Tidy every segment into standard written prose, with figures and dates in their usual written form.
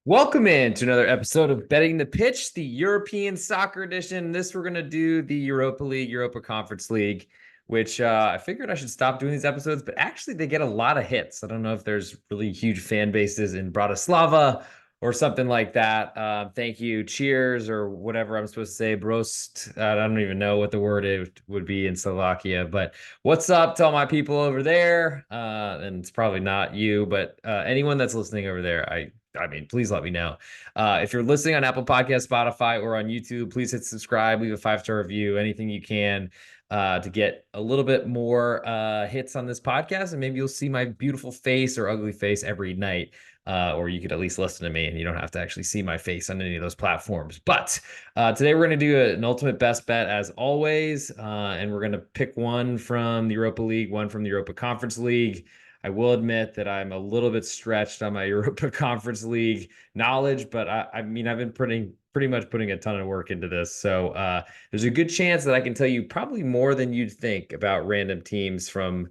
Welcome in to another episode of Betting the Pitch, the European Soccer Edition. This we're going to do the Europa League, Europa Conference League, which I figured I should stop doing these episodes, but actually they get a lot of hits. I don't know if there's really huge fan bases in Bratislava or something like that. Thank you, cheers, or whatever I'm supposed to say. Brost. I don't even know what the word would be in Slovakia, but what's up to all my people over there? And it's probably not you, but anyone that's listening over there, I mean, please let me know. If you're listening on Apple Podcast, Spotify, or on YouTube, please hit subscribe, leave a 5-star review, anything you can to get a little bit more hits on this podcast. And maybe you'll see my beautiful face or ugly face every night. Or you could at least listen to me and you don't have to actually see my face on any of those platforms. But today we're going to do an ultimate best bet as always. And we're going to pick one from the Europa League, one from the Europa Conference League. I will admit that I'm a little bit stretched on my Europa Conference League knowledge, but I mean, I've been pretty much putting a ton of work into this. So there's a good chance that I can tell you probably more than you'd think about random teams from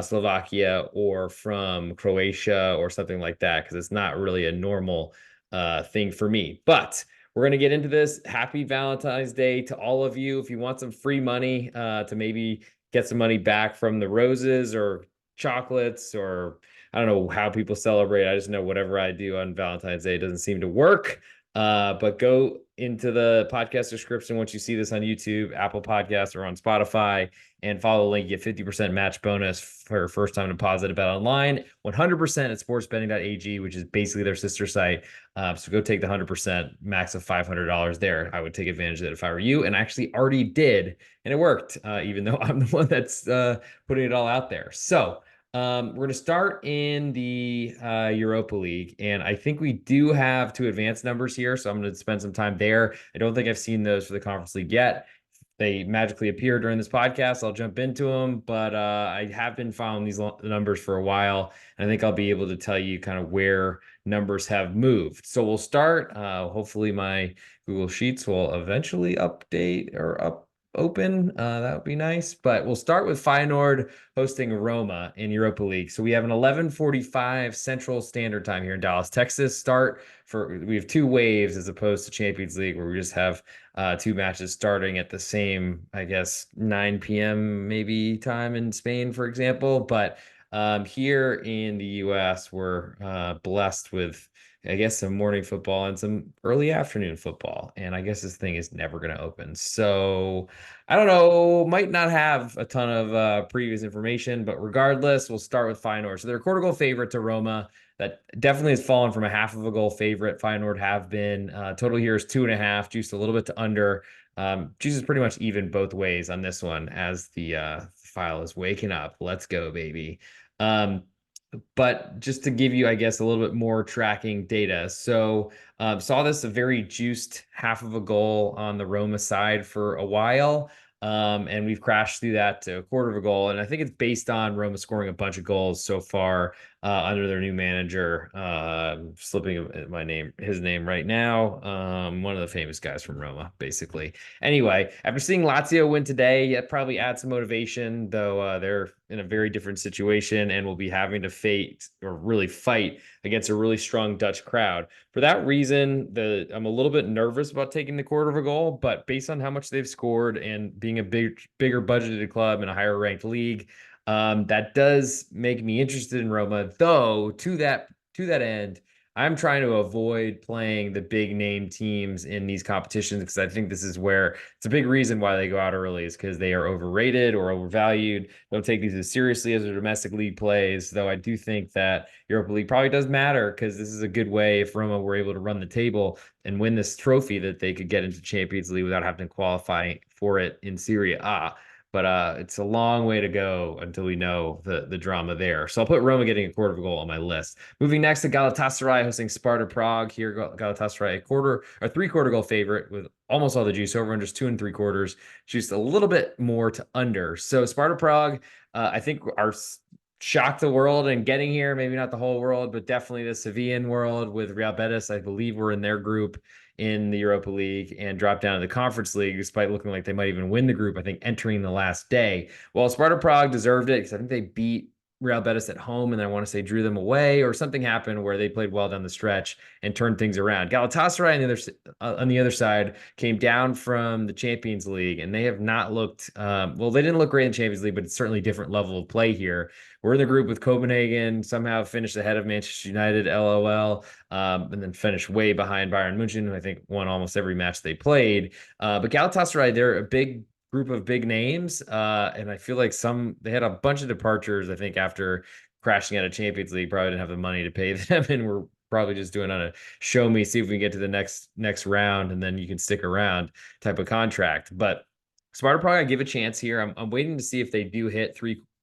Slovakia or from Croatia or something like that, because it's not really a normal thing for me. But we're going to get into this. Happy Valentine's Day to all of you. If you want some free money to maybe get some money back from the roses or chocolates, or I don't know how people celebrate. I just know whatever I do on Valentine's Day doesn't seem to work. But go into the podcast description once you see this on YouTube, Apple Podcasts, or on Spotify, and follow the link. You get 50% match bonus for first time deposit at Bet Online, 100% at SportsBetting.ag, which is basically their sister site. So go take the 100%, max of $500 there. I would take advantage of it if I were you, and I actually already did, and it worked, even though I'm the one that's putting it all out there. So we're going to start in the Europa League, and I think we do have two advanced numbers here, so I'm going to spend some time there. I don't think I've seen those for the Conference League yet. They magically appear during this podcast. I'll jump into them, but I have been following these numbers for a while, and I think I'll be able to tell you kind of where numbers have moved. So we'll start. Hopefully, my Google Sheets will eventually update or open. That would be nice. But we'll start with Feyenoord hosting Roma in Europa League. So we have an 11:45 Central Standard Time here in Dallas, Texas. We have two waves as opposed to Champions League, where we just have two matches starting at the same, I guess, 9 p.m. maybe time in Spain, for example. But here in the U.S., we're blessed with, I guess, some morning football and some early afternoon football. And I guess this thing is never going to open. So I don't know, might not have a ton of previous information, but regardless, we'll start with Feyenoord. So they're a quarter goal favorite to Roma. That definitely has fallen from a half of a goal favorite. Feyenoord have been. Total here is 2.5, juiced a little bit to under. Juice is pretty much even both ways on this one as the file is waking up. Let's go, baby. Um, but just to give you, I guess, a little bit more tracking data. So saw this a very juiced half of a goal on the Roma side for a while. And we've crashed through that to a quarter of a goal. And I think it's based on Roma scoring a bunch of goals so far under their new manager. Slipping his name right now. One of the famous guys from Roma, basically. Anyway, after seeing Lazio win today, it probably adds some motivation, though they're in a very different situation and will be having to fight against a really strong Dutch crowd. For that reason, I'm a little bit nervous about taking the quarter of a goal, but based on how much they've scored and being a bigger budgeted club in a higher ranked league, that does make me interested in Roma. Though to that end, I'm trying to avoid playing the big name teams in these competitions because I think this is where it's a big reason why they go out early is because they are overrated or overvalued. Don't take these as seriously as their domestic league plays, though I do think that Europa League probably does matter because this is a good way if Roma were able to run the table and win this trophy that they could get into Champions League without having to qualify for it in Serie A. But it's a long way to go until we know the drama there. So I'll put Roma getting a quarter of a goal on my list. Moving next to Galatasaray hosting Sparta Prague. Here, Galatasaray a three-quarter goal favorite with almost all the juice over under 2 3/4. Just a little bit more to under. So Sparta Prague, I think are shocked the world and getting here. Maybe not the whole world, but definitely the Sevillan world with Real Betis. I believe we're in their group in the Europa League and drop down to the Conference League, despite looking like they might even win the group, I think, entering the last day. Well, Sparta Prague deserved it because I think they beat Real Betis at home, and then I want to say drew them away, or something happened where they played well down the stretch and turned things around. Galatasaray on the other side came down from the Champions League, and they have not looked well. They didn't look great in the Champions League, but it's certainly a different level of play here. We're in the group with Copenhagen, somehow finished ahead of Manchester United, LOL, and then finished way behind Bayern Munich, who I think won almost every match they played. But Galatasaray, they're a big group of big names. And I feel like they had a bunch of departures, I think, after crashing out of Champions League, probably didn't have the money to pay them. And we're probably just doing on a show me, see if we can get to the next round, and then you can stick around type of contract. But Sparta probably gotta give a chance here. I'm waiting to see if they do hit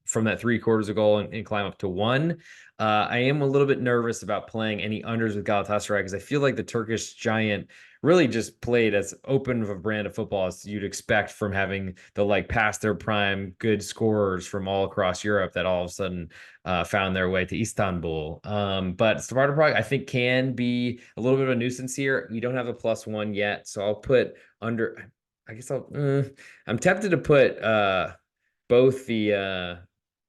from that 3/4 of goal and climb up to one. I am a little bit nervous about playing any unders with Galatasaray because I feel like the Turkish giant really just played as open of a brand of football as you'd expect from having the past their prime good scorers from all across Europe that all of a sudden found their way to Istanbul. But Sparta Prague, I think, can be a little bit of a nuisance here. We don't have a +1 yet, so I'll put under. I guess I'm tempted to put both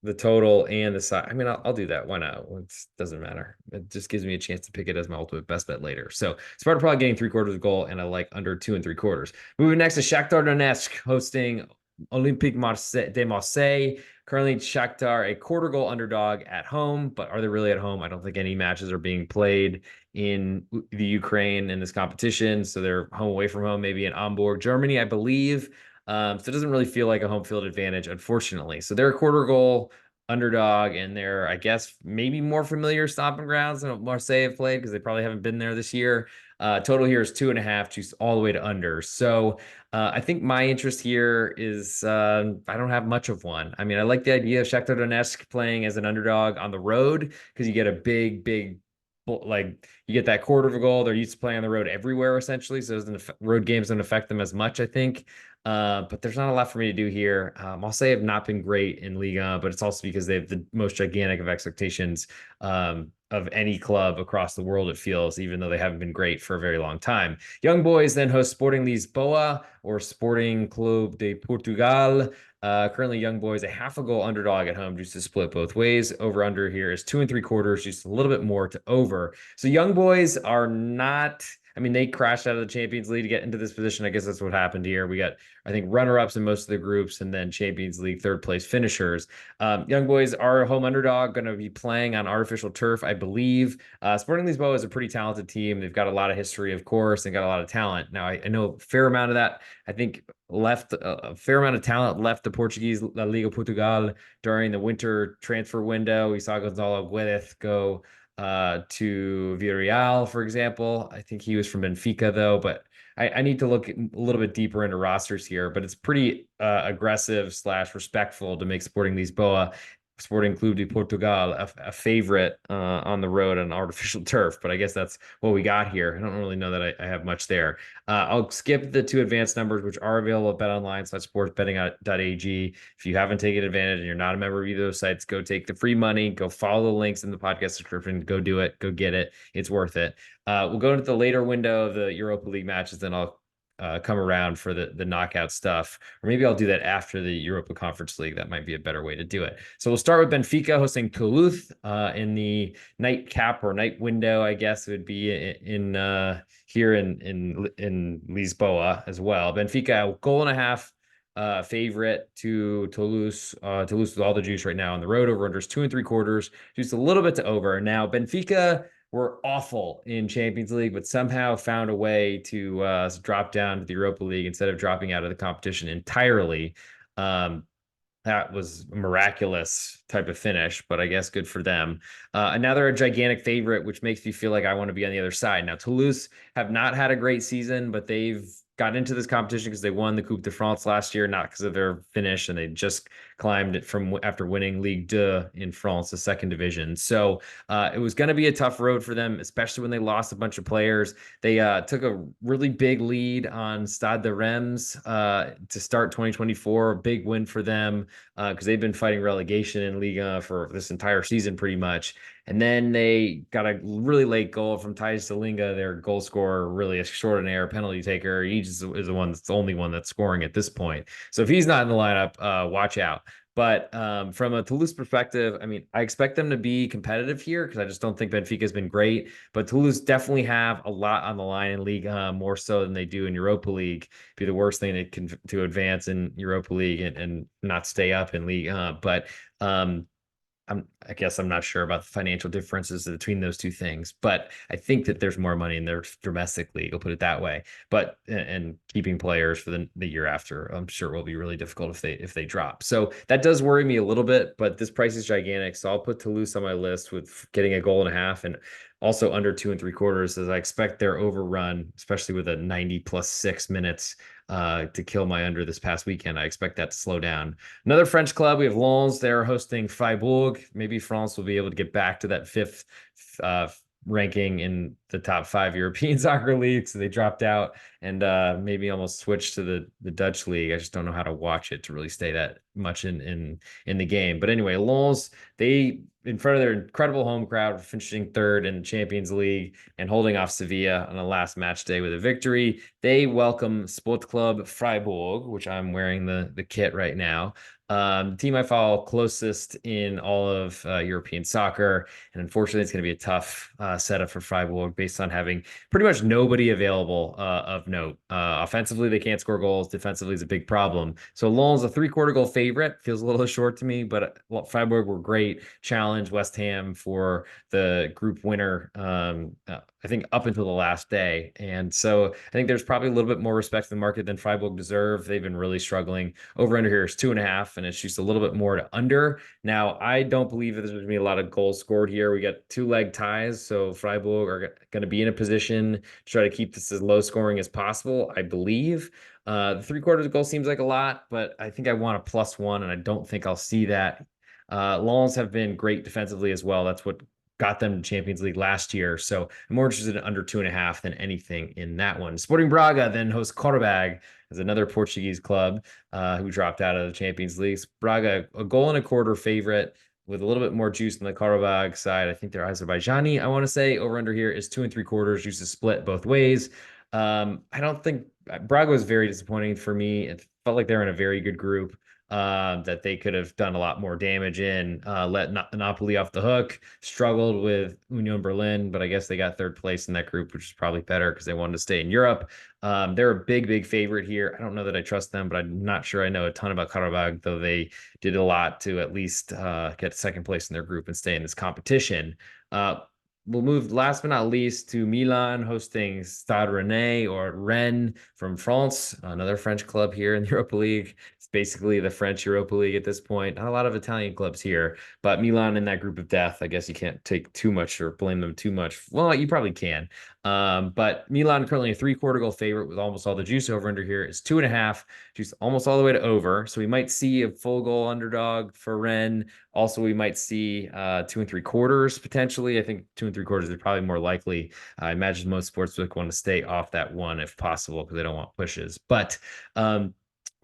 the total and the side. I mean, I'll do that. Why not? It doesn't matter. It just gives me a chance to pick it as my ultimate best bet later. So Sparta Prague getting 3/4 goal, and I like under 2 3/4. Moving next to Shakhtar Donetsk hosting Olympique de Marseille. Currently, Shakhtar a quarter goal underdog at home, but are they really at home? I don't think any matches are being played in the Ukraine in this competition. So they're home away from home, maybe in Hamburg, Germany, I believe. So it doesn't really feel like a home field advantage, unfortunately. So they're a quarter goal underdog, and they're, I guess, maybe more familiar stomping grounds than what Marseille have played because they probably haven't been there this year. Total here is 2.5, juice all the way to under. So I think my interest here is I don't have much of one. I mean, I like the idea of Shakhtar Donetsk playing as an underdog on the road because you get a big you get that quarter of a goal. They're used to playing on the road everywhere essentially, so road games don't affect them as much, I think. But there's not a lot for me to do here. I'll say have not been great in Liga, but it's also because they have the most gigantic of expectations of any club across the world, it feels, even though they haven't been great for a very long time. Young Boys then host Sporting Lisboa or Sporting Clube de Portugal. Currently, Young Boys a half a goal underdog at home, just to split both ways. Over under here is 2 3/4, just a little bit more to over. So Young Boys are not. I mean, they crashed out of the Champions League to get into this position. I guess that's what happened here. We got, I think, runner-ups in most of the groups, and then Champions League third-place finishers. Young Boys are a home underdog, going to be playing on artificial turf, I believe. Sporting Lisboa is a pretty talented team. They've got a lot of history, of course, and got a lot of talent. Now, I know a fair amount of that, I think, a fair amount of talent left the Portuguese La Liga Portugal during the winter transfer window. We saw Gonzalo Guedes go to Villarreal, for example. I think he was from Benfica, though, but I need to look a little bit deeper into rosters here, but it's pretty aggressive / respectful to make Sporting Lisboa, Sporting Clube de Portugal, a favorite on the road on artificial turf. But I guess that's what we got here. I don't really know that I have much there. I'll skip the two advanced numbers, which are available at betonline/sportsbetting.ag. If you haven't taken advantage and you're not a member of either of those sites, go take the free money. Go follow the links in the podcast description. Go do it. Go get it. It's worth it. We'll go into the later window of the Europa League matches, then I'll come around for the knockout stuff, or maybe I'll do that after the Europa Conference League. That might be a better way to do it. So we'll start with Benfica hosting Toulouse in the night cap or night window, I guess it would be in here in Lisboa as well. Benfica, 1.5 favorite to Toulouse. Toulouse with all the juice right now on the road. Over unders 2 3/4, just a little bit to over. Now Benfica were awful in Champions League, but somehow found a way to drop down to the Europa League instead of dropping out of the competition entirely. That was a miraculous type of finish, but I guess good for them. And now they're a gigantic favorite, which makes me feel like I want to be on the other side. Now, Toulouse have not had a great season, but they've got into this competition because they won the Coupe de France last year, not because of their finish, and they just climbed it from after winning Ligue 2 in France, the second division. So it was going to be a tough road for them, especially when they lost a bunch of players. They took a really big lead on Stade de Reims to start 2024, a big win for them because they've been fighting relegation in Liga for this entire season pretty much. And then they got a really late goal from Thijs de Linga, their goal scorer, really extraordinaire penalty taker. He just is the only one that's scoring at this point. So if he's not in the lineup, watch out. But from a Toulouse perspective, I mean, I expect them to be competitive here because I just don't think Benfica has been great. But Toulouse definitely have a lot on the line in League, more so than they do in Europa League. Be the worst thing to advance in Europa League and not stay up in League. But I guess I'm not sure about the financial differences between those two things, but I think that there's more money in their domestic league. I'll put it that way. But and keeping players for the year after, I'm sure will be really difficult if they drop. So that does worry me a little bit. But this price is gigantic, so I'll put Toulouse on my list with getting a goal and a half, and also under 2 3/4, as I expect their overrun, especially with a 90 plus 6 minutes to kill my under this past weekend. I expect that to slow down. Another French club, we have Lens. They're hosting Freiburg. Maybe France will be able to get back to that fifth ranking in the top 5 European soccer leagues. So they dropped out and maybe almost switched to the Dutch league. I just don't know how to watch it to really stay that much in the game. But anyway, Lens, they in front of their incredible home crowd, finishing third in the Champions League and holding off Sevilla on the last match day with a victory. They welcome Sport Club Freiburg, which I'm wearing the kit right now. The team I follow closest in all of European soccer. And unfortunately, it's going to be a tough setup for Freiburg based on having pretty much nobody available of note. Offensively, they can't score goals. Defensively is a big problem. So Lens, a 3/4 goal favorite, feels a little short to me, but Freiburg were great. Challenge West Ham for the group winner, I think, up until the last day. And so I think there's probably a little bit more respect in the market than Freiburg deserve. They've been really struggling. Over under here is 2.5, and it's just a little bit more to under. Now, I don't believe that there's going to be a lot of goals scored here. We got 2-leg ties, so Freiburg are going to be in a position to try to keep this as low scoring as possible, I believe. The 3/4 goal seems like a lot, but I think I want a +1, and I don't think I'll see that. Lens have been great defensively as well. That's what got them to Champions League last year. So I'm more interested in under 2.5 than anything in that one. Sporting Braga then hosts Qarabag as another Portuguese club who dropped out of the Champions League. Braga, a goal and a quarter favorite with a little bit more juice on the Qarabag side. I think they're Azerbaijani. I want to say over under here is 2 3/4. Juice is split both ways. I don't think Braga was very disappointing for me. It felt like they're in a very good group. That they could have done a lot more damage in, let Napoli off the hook, struggled with Union Berlin, but I guess they got third place in that group, which is probably better because they wanted to stay in Europe. They're a big favorite here. I don't know that I trust them, but I'm not sure I know a ton about Qarabag, though they did a lot to at least get second place in their group and stay in this competition. We'll move last but not least to Milan hosting Stade Rennais or Rennes from France, another French club here in the Europa League. It's basically the French Europa League at this point. Not a lot of Italian clubs here, but Milan in that group of death. I guess you can't take too much or blame them too much. Well, you probably can. But Milan currently a 3/4 goal favorite with almost all the juice. Over under here is 2.5, juice almost all the way to over. So we might see a full goal underdog for Rennes. Also, we might see 2 3/4 potentially. I think 2 3/4 is probably more likely. I imagine most sportsbook want to stay off that one if possible because they don't want pushes. But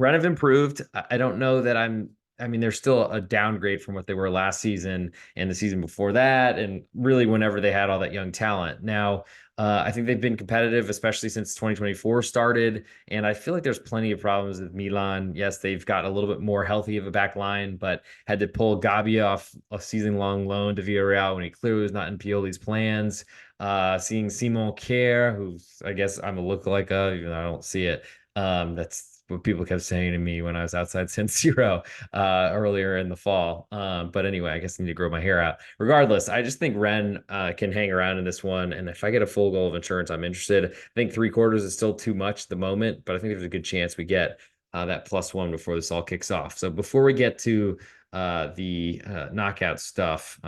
Rennes have improved. I don't know that I mean, they're still a downgrade from what they were last season and the season before that, and really whenever they had all that young talent. Now, I think they've been competitive, especially since 2024 started. And I feel like there's plenty of problems with Milan. Yes, they've got a little bit more healthy of a back line, but had to pull Gabi off a season-long loan to Villarreal when he clearly was not in Pioli's plans. Seeing Simon Kjær, who's I guess I'm a lookalike of, even though I don't see it. That's what people kept saying to me when I was outside San Siro earlier in the fall. But anyway, I guess I need to grow my hair out. Regardless, I just think Rennes can hang around in this one. And if I get a full goal of insurance, I'm interested. I think 3/4 is still too much at the moment, but I think there's a good chance we get that +1 before this all kicks off. So before we get to the knockout stuff,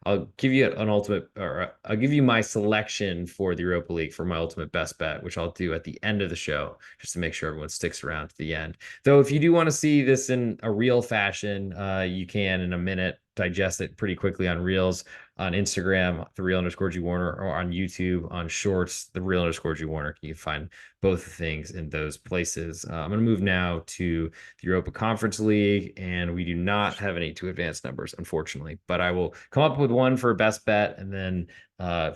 I'll give you an ultimate, or I'll give you my selection for the Europa League for my ultimate best bet, which I'll do at the end of the show, just to make sure everyone sticks around to the end. Though, if you do want to see this in a real fashion, you can in a minute. digest it pretty quickly on Reels, on Instagram, the real underscore G Warner, or on YouTube, on Shorts, the real underscore G Warner. You can find both things in those places. I'm going to move now to the Europa Conference League, and we do not have any two advanced numbers, unfortunately, but I will come up with one for best bet and then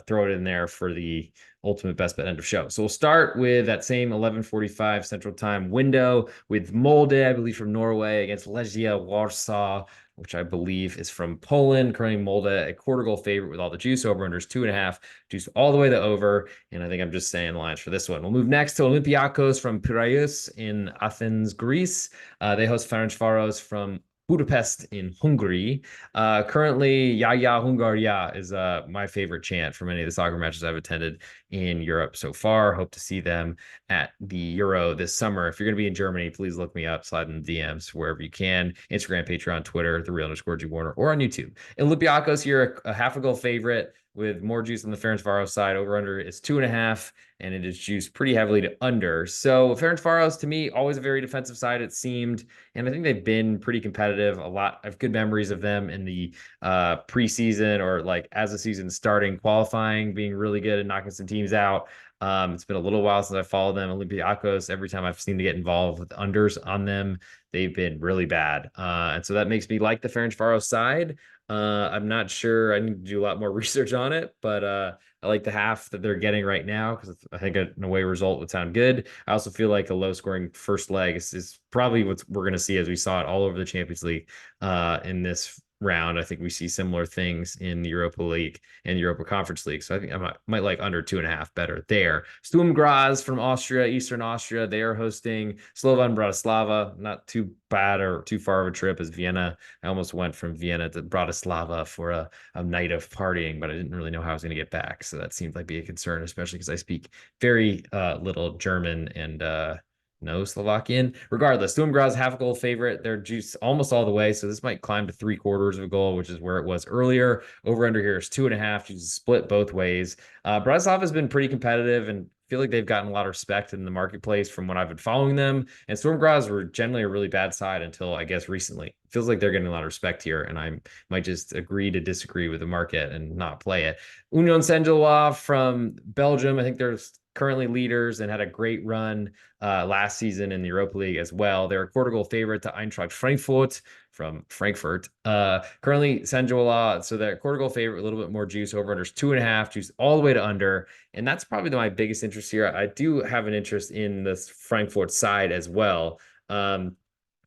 throw it in there for the ultimate best bet end of show. So we'll start with that same 11:45 Central Time window with Molde, I believe, from Norway against Legia Warsaw, which I believe is from Poland. Currently, Molde a quarter goal favorite with all the juice. Over unders 2.5, juice all the way to over. And I think I'm just saying the lines for this one. We'll move next to Olympiacos from Piraeus in Athens, Greece. They host Ferencváros from Budapest in Hungary. Currently, Ya Ya Hungaria is my favorite chant from any of the soccer matches I've attended in Europe so far. Hope to see them at the Euro this summer. If you're going to be in Germany, please look me up, slide in the DMs wherever you can. Instagram, Patreon, Twitter, the real underscore G Warner, or on YouTube. Olympiacos here, a half a goal favorite with more juice on the Ferencváros side. Over under is 2.5, and it is juiced pretty heavily to under. So Ferencváros, to me, always a very defensive side, it seemed, and I think they've been pretty competitive. A lot of good memories of them in the preseason, or like as the season starting, qualifying, being really good and knocking some teams out. It's been a little while since I followed them. Olympiacos, every time I've seen to get involved with unders on them, they've been really bad. And so that makes me like the Ferencváros side. I'm not sure. I need to do a lot more research on it, but I like the half that they're getting right now because I think an away result would sound good. I also feel like a low scoring first leg is probably what we're going to see, as we saw it all over the Champions League in this round. I think we see similar things in the Europa League and Europa Conference League. So I think I might like under 2.5 better there. Sturm Graz from Austria, Eastern Austria. They are hosting Slovan Bratislava. Not too bad or too far of a trip as Vienna. I almost went from Vienna to Bratislava for a night of partying, but I didn't really know how I was going to get back. So that seemed like be a concern, especially because I speak very little German and no Slovakian. Regardless, Sturm Graz half a goal favorite. They're juiced almost all the way, so this might climb to 3/4 of a goal, which is where it was earlier. Over under here is 2.5. She's split both ways. Bratislava has been pretty competitive and feel like they've gotten a lot of respect in the marketplace from when I've been following them. And Sturm Graz were generally a really bad side until I guess recently. Feels like they're getting a lot of respect here, and I might just agree to disagree with the market and not play it. Union Saint-Gilloise from Belgium. I think they're currently leaders and had a great run last season in the Europa League as well. They're a quarter goal favorite to Eintracht Frankfurt from Frankfurt. Currently Saint-Gilloise, so they're quarter goal favorite, a little bit more juice. Over unders 2.5, juice all the way to under. And that's probably my biggest interest here. I do have an interest in this Frankfurt side as well.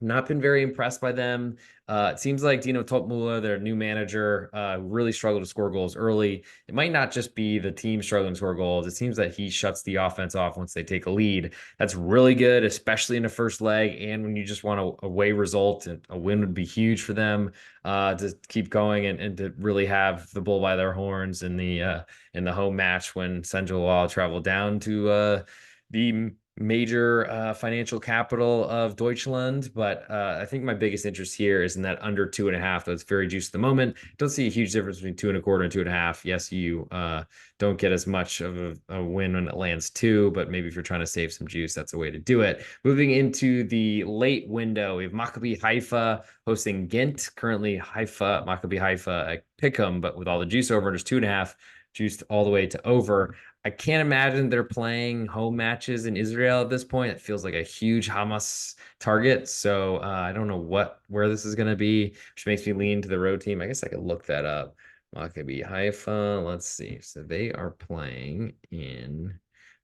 Not been very impressed by them. It seems like Dino Topmüller, their new manager, really struggled to score goals early. It might not just be the team struggling to score goals. It seems that he shuts the offense off once they take a lead. That's really good, especially in the first leg. And when you just want a away result, and a win would be huge for them to keep going and to really have the bull by their horns in the home match when Saint-Gilloise travel down to the major financial capital of Deutschland. But I think my biggest interest here is in that under 2.5. That's very juiced at the moment. Don't see a huge difference between 2.25 and 2.5. Yes, you don't get as much of a win when it lands 2, but maybe if you're trying to save some juice, that's a way to do it. Moving into the late window, we have Maccabi Haifa hosting Ghent. Currently Maccabi Haifa at Pick'em, but with all the juice over, just 2.5, juiced all the way to over. I can't imagine they're playing home matches in Israel at this point. It feels like a huge Hamas target. So I don't know where this is going to be, which makes me lean to the road team. I guess I could look that up. Maccabi Haifa. Let's see. So they are playing in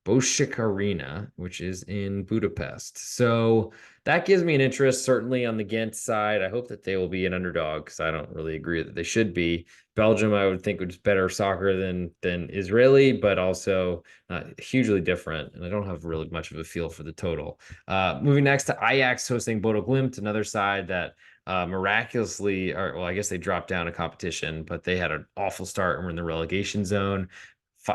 Boschik Arena, which is in Budapest. So that gives me an interest, certainly on the Ghent side. I hope that they will be an underdog because I don't really agree that they should be. Belgium, I would think, was better soccer than Israeli, but also not hugely different. And I don't have really much of a feel for the total. Moving next to Ajax hosting Bodo Glimt, another side that miraculously, well, I guess they dropped down a competition, but they had an awful start and were in the relegation zone.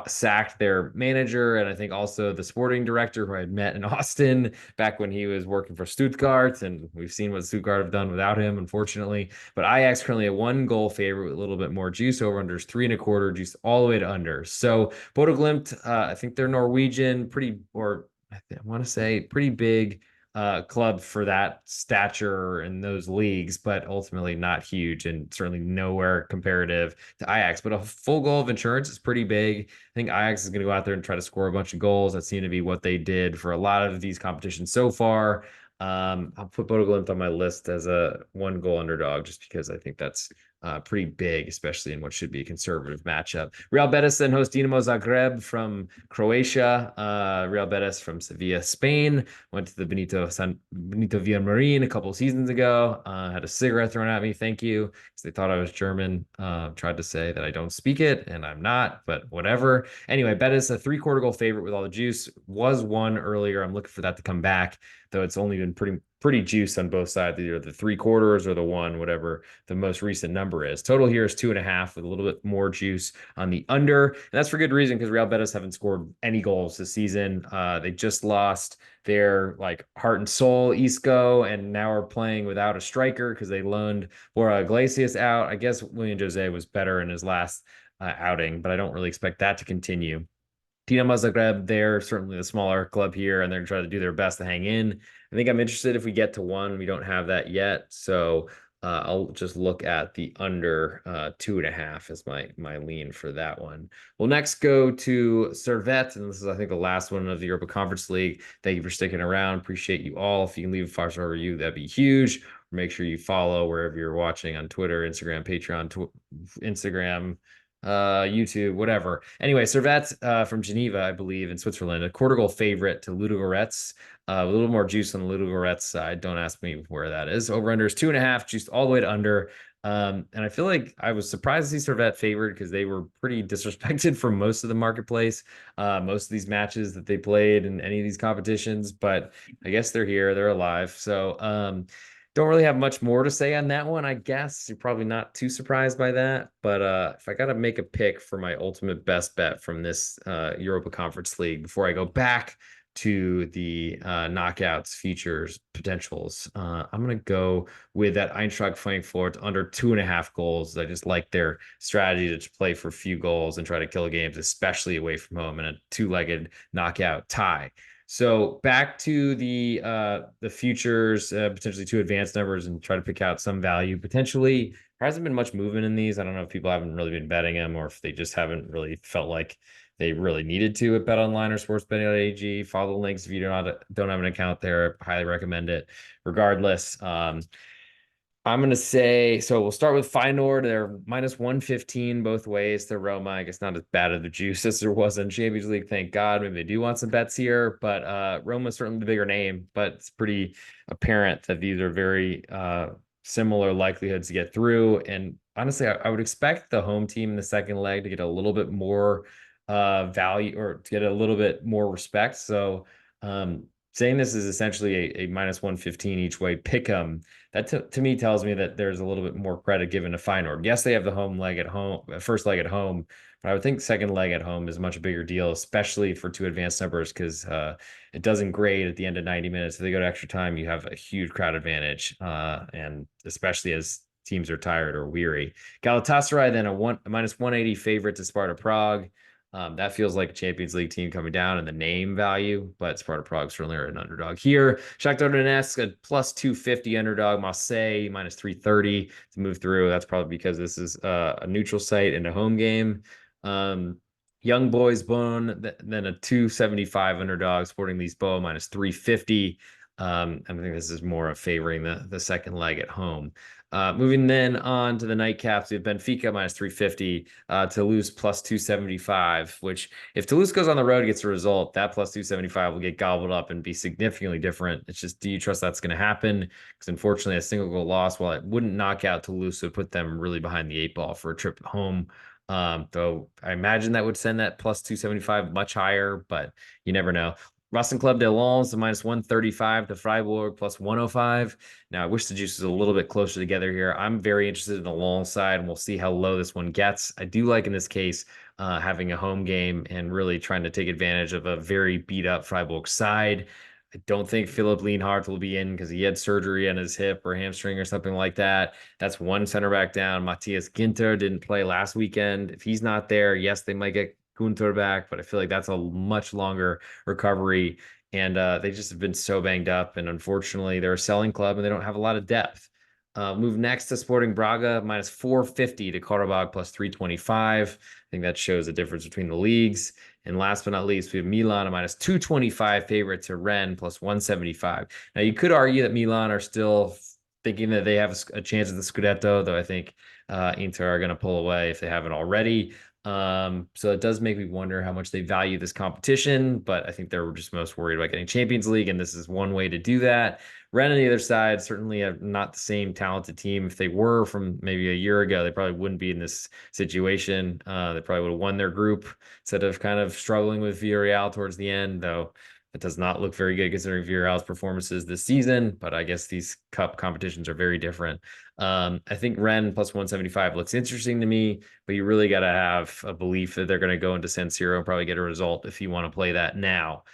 Sacked their manager and I think also the sporting director who I had met in Austin back when he was working for Stuttgart, and we've seen what Stuttgart have done without him, unfortunately. But Ajax currently a 1-goal favorite with a little bit more juice. Over unders 3.25, juice all the way to under. So Bodo Glimt, I think they're Norwegian, I want to say pretty big club for that stature in those leagues, but ultimately not huge and certainly nowhere comparative to Ajax. But a full goal of insurance is pretty big. I think Ajax is going to go out there and try to score a bunch of goals. That seemed to be what they did for a lot of these competitions so far. I'll put Bodo Glimt on my list as a 1 goal underdog just because I think that's pretty big, especially in what should be a conservative matchup. Real Betis then host Dinamo Zagreb from Croatia. Real Betis from Sevilla, Spain. Went to the Benito Villamarin a couple of seasons ago. Had a cigarette thrown at me. Thank you, because they thought I was German. Tried to say that I don't speak it, and I'm not, but whatever. Anyway, Betis, a 3/4 goal favorite with all the juice, was one earlier. I'm looking for that to come back, though it's only been pretty juice on both sides, either the 3/4 or the one, whatever the most recent number is. Total here is 2.5 with a little bit more juice on the under. And that's for good reason, because Real Betis haven't scored any goals this season. They just lost their like heart and soul Isco, and now are playing without a striker because they loaned Laura Iglesias out. I guess William Jose was better in his last outing, but I don't really expect that to continue. Dinamo Zagreb, they're certainly the smaller club here, and they're going to try to do their best to hang in. I think I'm interested if we get to one. We don't have that yet, so I'll just look at the under 2.5 as my lean for that one. We'll next go to Servette, and this is, I think, the last one of the Europa Conference League. Thank you for sticking around. Appreciate you all. If you can leave a 5-star review, that'd be huge. Make sure you follow wherever you're watching on Twitter, Instagram, Patreon, Instagram, YouTube, whatever. Anyway, Servette from Geneva, I believe, in Switzerland, a 1/4 goal favorite to Ludogorets. A little more juice on the Ludogorets side. Don't ask me where that is. Over under is 2.5, juiced all the way to under. And I feel like I was surprised to see Servette favored because they were pretty disrespected for most of the marketplace, most of these matches that they played in any of these competitions. But I guess they're here, they're alive. So don't really have much more to say on that one, I guess. You're probably not too surprised by that. But if I got to make a pick for my ultimate best bet from this Europa Conference League before I go back to the knockouts, futures, potentials, I'm going to go with that Eintracht Frankfurt under 2.5 goals. I just like their strategy to play for a few goals and try to kill games, especially away from home in a 2-legged knockout tie. So back to the futures, potentially 2 advanced numbers, and try to pick out some value. Potentially, there hasn't been much movement in these. I don't know if people haven't really been betting them, or if they just haven't really felt like they really needed to at BetOnline or SportsBetting.ag. Follow the links if you don't have an account there. I highly recommend it. Regardless, I'm going to say, so we'll start with Feyenoord. They're minus 115 both ways to Roma. I guess not as bad of the juice as there was in Champions League. Thank God. Maybe they do want some bets here, but Roma's certainly the bigger name, but it's pretty apparent that these are very similar likelihoods to get through. And honestly, I would expect the home team in the second leg to get a little bit more value, or to get a little bit more respect. So saying this is essentially a minus 115 each way pick 'em, that to me tells me that there's a little bit more credit given to Feyenoord. Yes, they have the home leg at home, first leg at home, but I would think second leg at home is a much bigger deal, especially for 2 advanced numbers, because it doesn't grade at the end of 90 minutes. If they go to extra time, you have a huge crowd advantage, and especially as teams are tired or weary. Galatasaray then a minus 180 favorite to Sparta Prague. That feels like a Champions League team coming down in the name value, but Sparta Prague certainly are an underdog here. Shakhtar Donetsk, a plus 250 underdog. Marseille, minus 330 to move through. That's probably because this is a neutral site and a home game. Young Boys Bone, then a 275 underdog, Sporting Lisboa, minus 350. I think this is more of favoring the second leg at home. Moving then on to the nightcaps, we have Benfica minus 350, Toulouse plus 275, which if Toulouse goes on the road and gets a result, that plus 275 will get gobbled up and be significantly different. It's just, do you trust that's going to happen? Because unfortunately, a single goal loss, while it wouldn't knock out Toulouse, would put them really behind the 8 ball for a trip home. Though I imagine that would send that plus 275 much higher, but you never know. Racing Club de Lens, the minus 135 to Freiburg, plus 105. Now, I wish the juice was a little bit closer together here. I'm very interested in the Lens side, and we'll see how low this one gets. I do like, in this case, having a home game and really trying to take advantage of a very beat-up Freiburg side. I don't think Philipp Lienhardt will be in because he had surgery on his hip or hamstring or something like that. That's one center back down. Matthias Ginter didn't play last weekend. If he's not there, yes, they might get Gunter back, but I feel like that's a much longer recovery. And they just have been so banged up. And unfortunately, they're a selling club and they don't have a lot of depth. Move next to Sporting Braga, minus 450 to Qarabağ plus 325. I think that shows the difference between the leagues. And last but not least, we have Milan, a minus 225 favorite to Rennes plus 175. Now, you could argue that Milan are still thinking that they have a chance at the Scudetto, though I think Inter are going to pull away if they haven't already. So it does make me wonder how much they value this competition, but I think they're just most worried about getting Champions League, and this is one way to do that. Rennes on the other side certainly have not the same talented team. If they were from maybe a year ago, they probably wouldn't be in this situation. They probably would have won their group instead of kind of struggling with Villarreal towards the end, though it does not look very good considering Villarreal's performances this season, but I guess these cup competitions are very different. I think Rennes plus 175 looks interesting to me, but you really got to have a belief that they're going to go into San Siro and probably get a result if you want to play that now.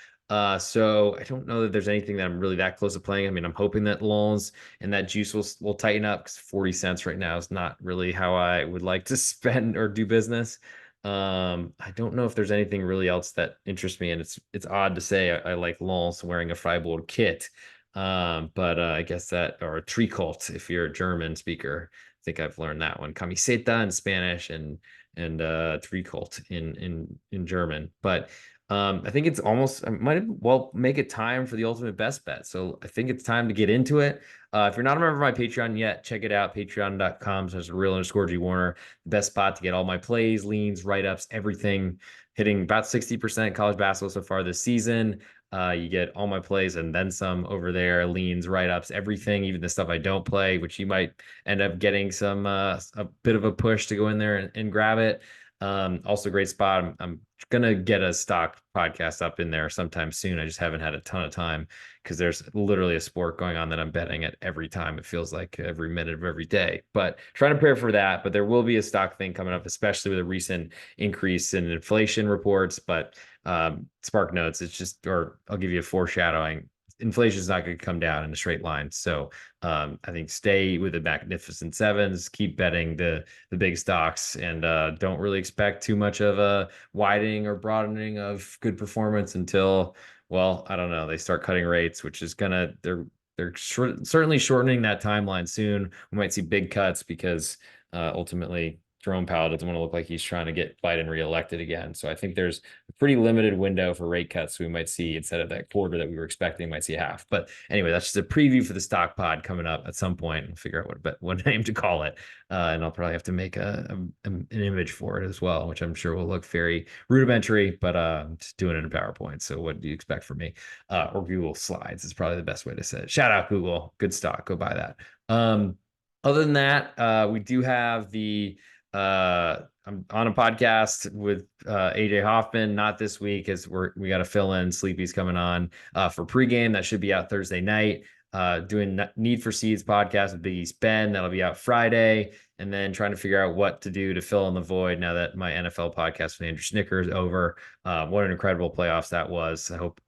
So I don't know that there's anything that I'm really that close to playing. I mean, I'm hoping that Lens and that juice will tighten up because 40 cents right now is not really how I would like to spend or do business. I don't know if there's anything really else that interests me, and it's odd to say I like Lens wearing a Freiburg kit. But I guess that, or a Tricot if you're a German speaker. I think I've learned that one. Camiseta in Spanish and Tricot in German. But I think it's almost, I might well make it time for the ultimate best bet. So I think it's time to get into it. If you're not a member of my Patreon yet, check it out. Patreon.com. So there's a real underscore G Warner. The best spot to get all my plays, leans, write-ups, everything. Hitting about 60% college basketball so far this season. You get all my plays and then some over there, leans, write-ups, everything, even the stuff I don't play, which you might end up getting some a bit of a push to go in there and grab it. Also great spot. I'm gonna get a stock podcast up in there sometime soon. I just haven't had a ton of time because there's literally a sport going on that I'm betting at every time. It feels like every minute of every day. But trying to prepare for that. But there will be a stock thing coming up, especially with a recent increase in inflation reports. But Spark Notes, it's just, or I'll give you a foreshadowing. Inflation is not going to come down in a straight line. So I think stay with the Magnificent Sevens, keep betting the big stocks, and don't really expect too much of a widening or broadening of good performance until, well, I don't know, they start cutting rates, which is gonna they're certainly shortening that timeline soon. We might see big cuts because ultimately Jerome Powell doesn't want to look like he's trying to get Biden reelected again. So I think there's a pretty limited window for rate cuts. We might see, instead of that quarter that we were expecting, might see half. But anyway, that's just a preview for the stock pod coming up at some point. We'll figure out what name to call it. And I'll probably have to make an image for it as well, which I'm sure will look very rudimentary, but I'm just doing it in PowerPoint. So what do you expect from me? Or Google Slides is probably the best way to say it. Shout out Google. Good stock. Go buy that. Other than that, we do have I'm on a podcast with AJ Hoffman, not this week as we got to fill in. Sleepy's coming on for pregame. That should be out Thursday night. Doing Need for Seeds podcast with Big East Ben. That'll be out Friday. And then trying to figure out what to do to fill in the void now that my NFL podcast with Andrew Snicker is over. What an incredible playoffs that was. I hope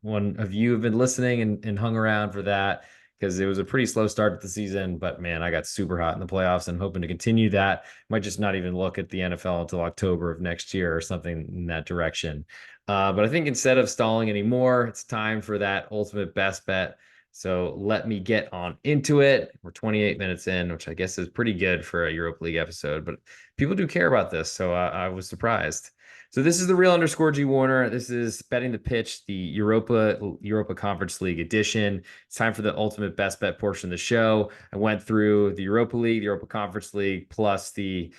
one of you have been listening and hung around for that, because it was a pretty slow start to the season, but man, I got super hot in the playoffs and I'm hoping to continue that. Might just not even look at the NFL until October of next year or something in that direction. But I think instead of stalling anymore, it's time for that ultimate best bet. So let me get on into it. We're 28 minutes in, which I guess is pretty good for a Europa League episode, but people do care about this, so I was surprised. So this is the real underscore G Warner. This is betting the pitch, the Europa Conference League edition. It's time for the ultimate best bet portion of the show. I went through the Europa League, the Europa Conference League, plus the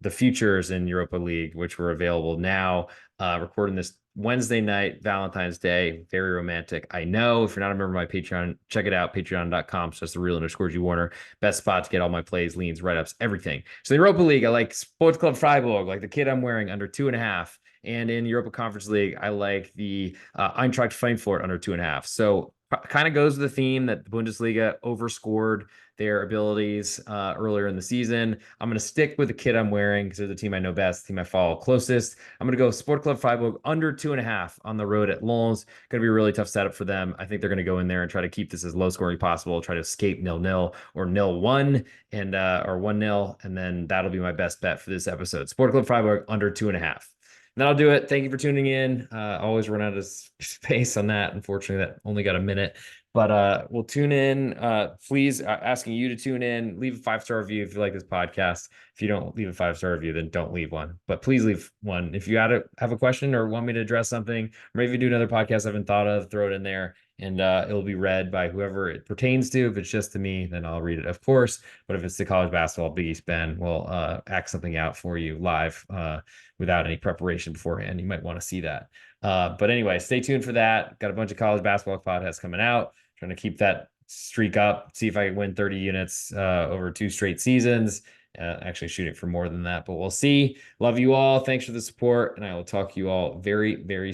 futures in Europa League, which were available now. Recording this Wednesday night, Valentine's Day. Very romantic. I know. If you're not a member of my Patreon, check it out. Patreon.com. So that's the real underscore G Warner. Best spot to get all my plays, leans, write-ups, everything. So the Europa League, I like Sports Club Freiburg, like the kid I'm wearing, under 2.5. And in Europa Conference League, I like the Eintracht Frankfurt under 2.5. So kind of goes with the theme that the Bundesliga overscored their abilities earlier in the season. I'm going to stick with the kit I'm wearing because they're the team I know best, the team I follow closest. I'm going to go Sport Club Freiburg under 2.5 on the road at Lens. Going to be a really tough setup for them. I think they're going to go in there and try to keep this as low scoring possible, try to escape 0-0 or 0-1 and or 1-0, and then that'll be my best bet for this episode. Sport Club Freiburg under 2.5. That'll do it. Thank you for tuning in. Always run out of space on that. Unfortunately, that only got a minute. But we'll tune in. Please, asking you to tune in. Leave a 5-star review if you like this podcast. If you don't leave a 5-star review, then don't leave one. But please leave one. If you have a question or want me to address something, or maybe do another podcast I haven't thought of, throw it in there, and it'll be read by whoever it pertains to. If it's just to me, then I'll read it, of course. But if it's the college basketball Big East Ben, we'll act something out for you live without any preparation beforehand. You might want to see that. But anyway, stay tuned for that. Got a bunch of college basketball podcasts coming out. Trying to keep that streak up, see if I can win 30 units over 2 straight seasons. Actually shooting for more than that, but we'll see. Love you all. Thanks for the support, and I will talk to you all very, very soon.